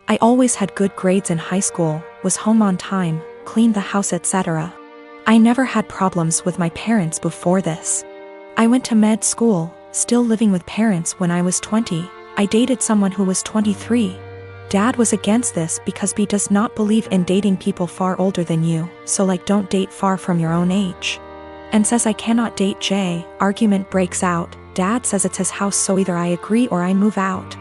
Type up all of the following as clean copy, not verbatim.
I always had good grades in high school, was home on time, cleaned the house, etc. I never had problems with my parents before this. I went to med school, still living with parents when I was 20. I dated someone who was 23. Dad was against this because he does not believe in dating people far older than you, so like don't date far from your own age. And says I cannot date Jay. Argument breaks out. Dad says it's his house, so either I agree or I move out.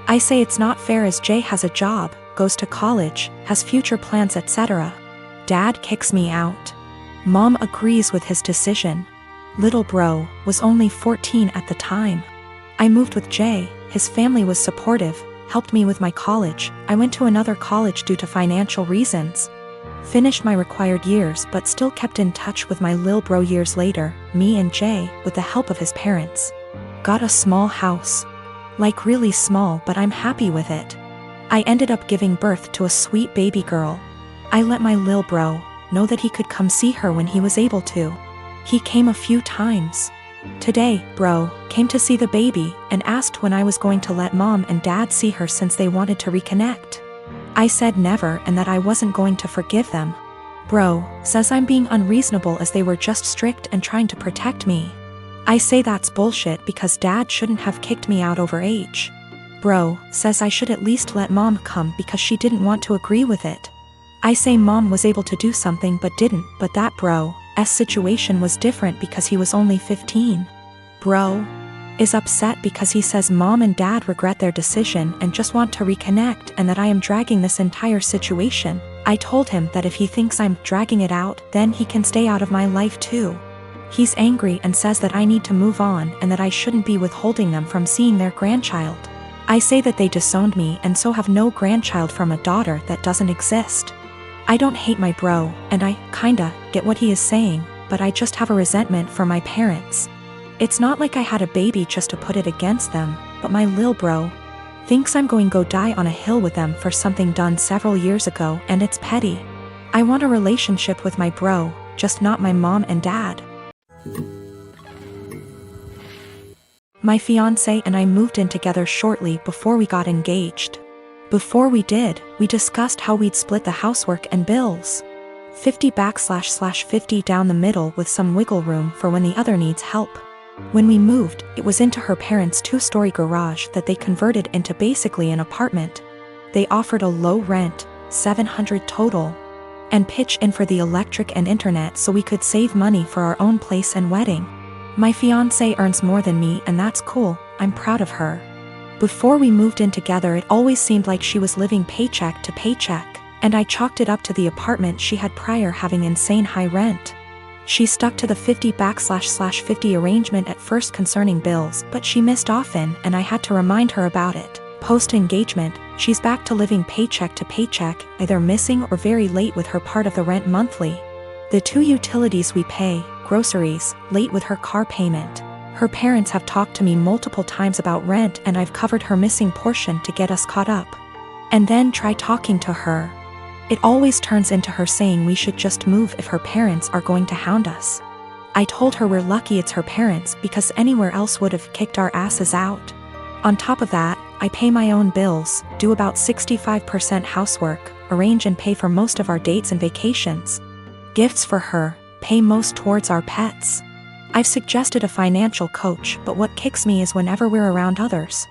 I say it's not fair as Jay has a job, goes to college, has future plans, etc. Dad kicks me out. Mom agrees with his decision. Little bro was only 14 at the time. I moved with Jay. His family was supportive, helped me with my college. I went to another college due to financial reasons. Finished my required years but still kept in touch with my lil bro years later. Me and Jay, with the help of his parents, got a small house. Like really small, but I'm happy with it. I ended up giving birth to a sweet baby girl. I let my lil bro know that he could come see her when he was able to. He came a few times. Today, bro came to see the baby and asked when I was going to let mom and dad see her since they wanted to reconnect. I said never and that I wasn't going to forgive them. Bro says I'm being unreasonable as they were just strict and trying to protect me. I say that's bullshit because dad shouldn't have kicked me out over age. Bro says I should at least let mom come because she didn't want to agree with it. I say mom was able to do something but didn't, but that bro's situation was different because he was only 15. Bro is upset because he says mom and dad regret their decision and just want to reconnect and that I am dragging this entire situation. I told him that if he thinks I'm dragging it out, then he can stay out of my life too. He's angry and says that I need to move on and that I shouldn't be withholding them from seeing their grandchild. I say that they disowned me and so have no grandchild from a daughter that doesn't exist. I don't hate my bro, and I kinda get what he is saying, but I just have a resentment for my parents. It's not like I had a baby just to put it against them, but my lil bro thinks I'm going to go die on a hill with them for something done several years ago, and it's petty. I want a relationship with my bro, just not my mom and dad. My fiancé and I moved in together shortly before we got engaged. Before we did, we discussed how we'd split the housework and bills. 50/50 down the middle with some wiggle room for when the other needs help. When we moved, it was into her parents' 2-story garage that they converted into basically an apartment. They offered a low rent, $700 total, and pitch in for the electric and internet so we could save money for our own place and wedding. My fiancé earns more than me and that's cool, I'm proud of her. Before we moved in together it always seemed like she was living paycheck to paycheck, and I chalked it up to the apartment she had prior having insane high rent. She stuck to the 50/50 arrangement at first concerning bills, but she missed often and I had to remind her about it. Post-engagement, she's back to living paycheck to paycheck, either missing or very late with her part of the rent monthly. The 2 utilities we pay, groceries, late with her car payment. Her parents have talked to me multiple times about rent and I've covered her missing portion to get us caught up. And then try talking to her. It always turns into her saying we should just move if her parents are going to hound us. I told her we're lucky it's her parents because anywhere else would have kicked our asses out. On top of that, I pay my own bills, do about 65% housework, arrange and pay for most of our dates and vacations. Gifts for her, pay most towards our pets. I've suggested a financial coach, but what kicks me is whenever we're around others.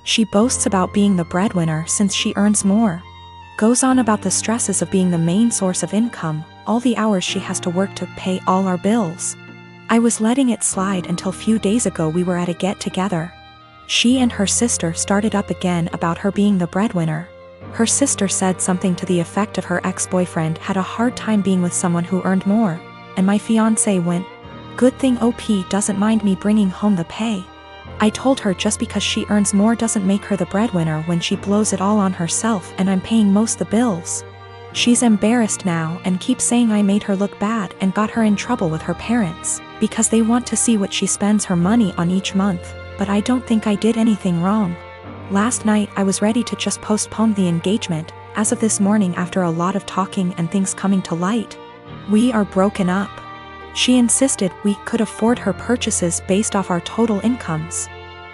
She boasts about being the breadwinner since she earns more. Goes on about the stresses of being the main source of income, all the hours she has to work to pay all our bills. I was letting it slide until few days ago we were at a get-together. She and her sister started up again about her being the breadwinner. Her sister said something to the effect of her ex-boyfriend had a hard time being with someone who earned more, and my fiancé went, "Good thing OP doesn't mind me bringing home the pay." I told her just because she earns more doesn't make her the breadwinner when she blows it all on herself and I'm paying most the bills. She's embarrassed now and keeps saying I made her look bad and got her in trouble with her parents, because they want to see what she spends her money on each month, but I don't think I did anything wrong. Last night I was ready to just postpone the engagement, as of this morning after a lot of talking and things coming to light. We are broken up. She insisted we could afford her purchases based off our total incomes.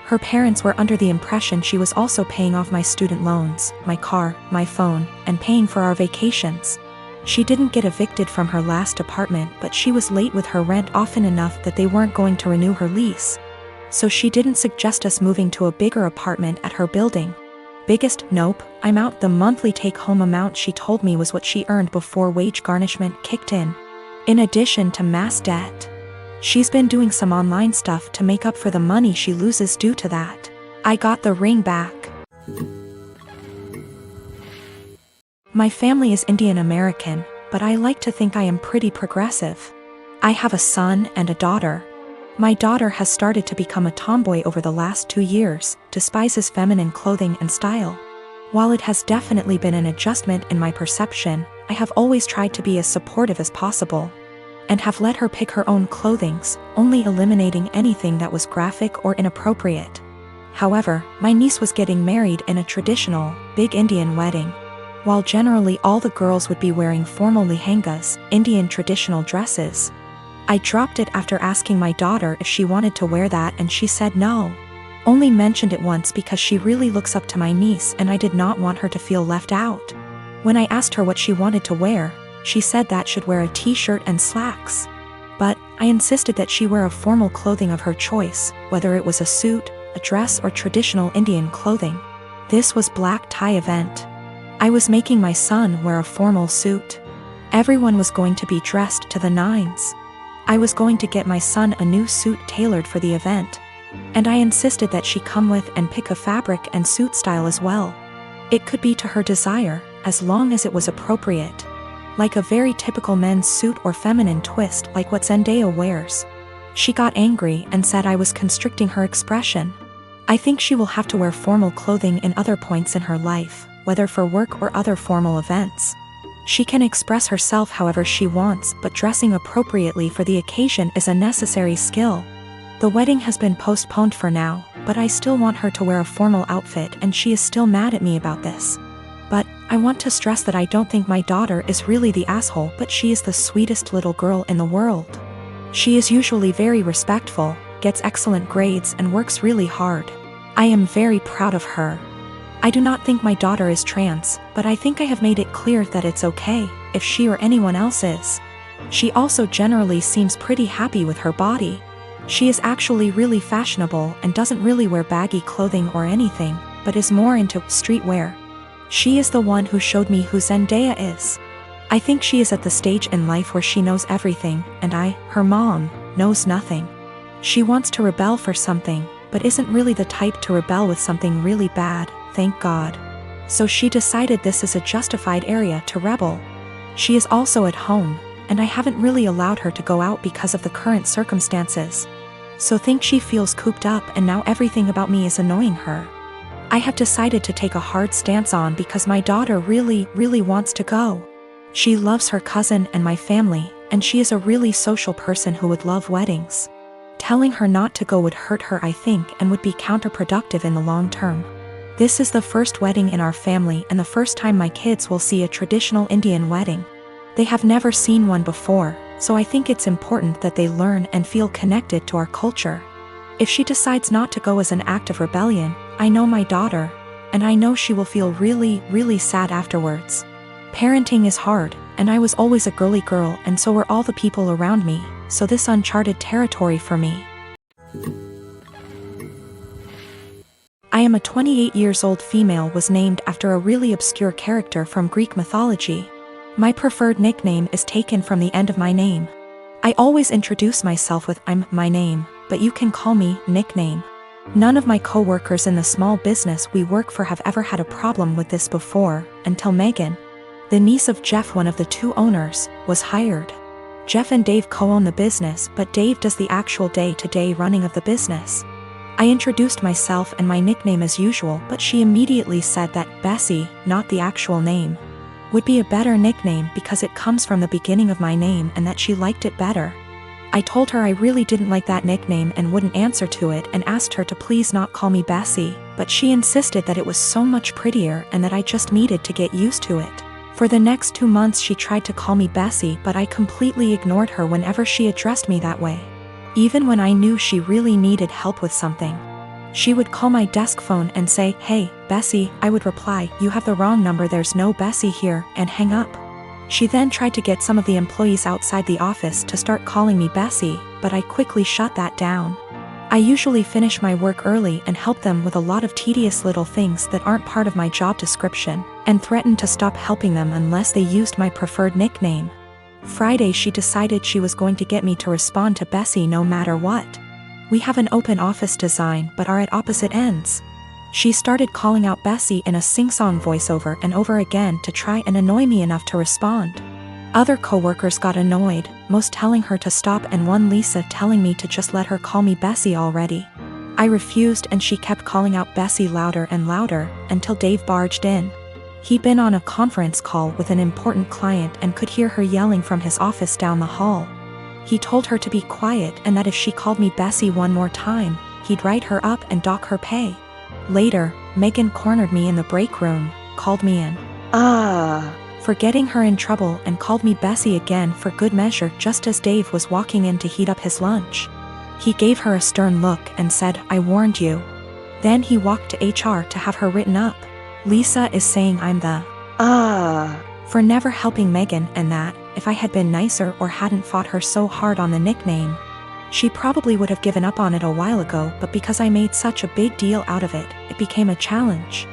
Her parents were under the impression she was also paying off my student loans, my car, my phone, and paying for our vacations. She didn't get evicted from her last apartment, but she was late with her rent often enough that they weren't going to renew her lease. So she didn't suggest us moving to a bigger apartment at her building. Biggest nope, I'm out. The monthly take-home amount she told me was what she earned before wage garnishment kicked in addition to mass debt. She's been doing some online stuff to make up for the money she loses due to that. I got the ring back. My family is Indian American, but I like to think I am pretty progressive. I have a son and a daughter. My daughter has started to become a tomboy over the last 2 years, despises feminine clothing and style. While it has definitely been an adjustment in my perception, I have always tried to be as supportive as possible, and have let her pick her own clothings, only eliminating anything that was graphic or inappropriate. However, my niece was getting married in a traditional, big Indian wedding. While generally all the girls would be wearing formal lehengas, Indian traditional dresses, I dropped it after asking my daughter if she wanted to wear that, and she said no. Only mentioned it once because she really looks up to my niece and I did not want her to feel left out. When I asked her what she wanted to wear, she said that should wear a t-shirt and slacks. But I insisted that she wear a formal clothing of her choice, whether it was a suit, a dress, or traditional Indian clothing. This was black tie event. I was making my son wear a formal suit. Everyone was going to be dressed to the nines. I was going to get my son a new suit tailored for the event, and I insisted that she come with and pick a fabric and suit style as well. It could be to her desire, as long as it was appropriate. Like a very typical men's suit or feminine twist like what Zendaya wears. She got angry and said I was constricting her expression. I think she will have to wear formal clothing in other points in her life, whether for work or other formal events. She can express herself however she wants, but dressing appropriately for the occasion is a necessary skill. The wedding has been postponed for now, but I still want her to wear a formal outfit, and she is still mad at me about this. But I want to stress that I don't think my daughter is really the asshole, but she is the sweetest little girl in the world. She is usually very respectful, gets excellent grades, and works really hard. I am very proud of her. I do not think my daughter is trans, but I think I have made it clear that it's okay if she or anyone else is. She also generally seems pretty happy with her body. She is actually really fashionable and doesn't really wear baggy clothing or anything, but is more into streetwear. She is the one who showed me who Zendaya is. I think she is at the stage in life where she knows everything, and I, her mom, knows nothing. She wants to rebel for something, but isn't really the type to rebel with something really bad, thank God. So she decided this is a justified area to rebel. She is also at home, and I haven't really allowed her to go out because of the current circumstances. So think she feels cooped up, and now everything about me is annoying her. I have decided to take a hard stance on because my daughter really wants to go. She loves her cousin and my family, and she is a really social person who would love weddings. Telling her not to go would hurt her, I think, and would be counterproductive in the long term. This is the first wedding in our family and the first time my kids will see a traditional Indian wedding. They have never seen one before, so I think it's important that they learn and feel connected to our culture. If she decides not to go as an act of rebellion, I know my daughter, and I know she will feel really sad afterwards. Parenting is hard, and I was always a girly girl, and so were all the people around me, so this uncharted territory for me. I am a 28 years old female, was named after a really obscure character from Greek mythology. My preferred nickname is taken from the end of my name. I always introduce myself with "I'm my name," but you can call me nickname. None of my co-workers in the small business we work for have ever had a problem with this before, until Megan, the niece of Jeff, one of the two owners, was hired. Jeff and Dave co-own the business, but Dave does the actual day-to-day running of the business. I introduced myself and my nickname as usual, but she immediately said that Bessie, not the actual name, would be a better nickname because it comes from the beginning of my name, and that she liked it better. I told her I really didn't like that nickname and wouldn't answer to it, and asked her to please not call me Bessie, but she insisted that it was so much prettier and that I just needed to get used to it. For the next 2 months she tried to call me Bessie, but I completely ignored her whenever she addressed me that way, even when I knew she really needed help with something. She would call my desk phone and say, "Hey, Bessie." I would reply, "You have the wrong number, there's no Bessie here," and hang up. She then tried to get some of the employees outside the office to start calling me Bessie, but I quickly shut that down. I usually finish my work early and help them with a lot of tedious little things that aren't part of my job description, and threatened to stop helping them unless they used my preferred nickname. Friday, she decided she was going to get me to respond to Bessie no matter what. We have an open office design but are at opposite ends. She started calling out Bessie in a sing-song voiceover and over again to try and annoy me enough to respond. Other coworkers got annoyed, most telling her to stop and one Lisa telling me to just let her call me Bessie already. I refused and she kept calling out Bessie louder and louder, until Dave barged in. He'd been on a conference call with an important client and could hear her yelling from his office down the hall. He told her to be quiet and that if she called me Bessie one more time, he'd write her up and dock her pay. Later, Megan cornered me in the break room, called me in for getting her in trouble and called me Bessie again for good measure just as Dave was walking in to heat up his lunch. He gave her a stern look and said, "I warned you." Then he walked to HR to have her written up. Lisa is saying I'm the for never helping Megan, and that, if I had been nicer or hadn't fought her so hard on the nickname, she probably would have given up on it a while ago, but because I made such a big deal out of it, it became a challenge.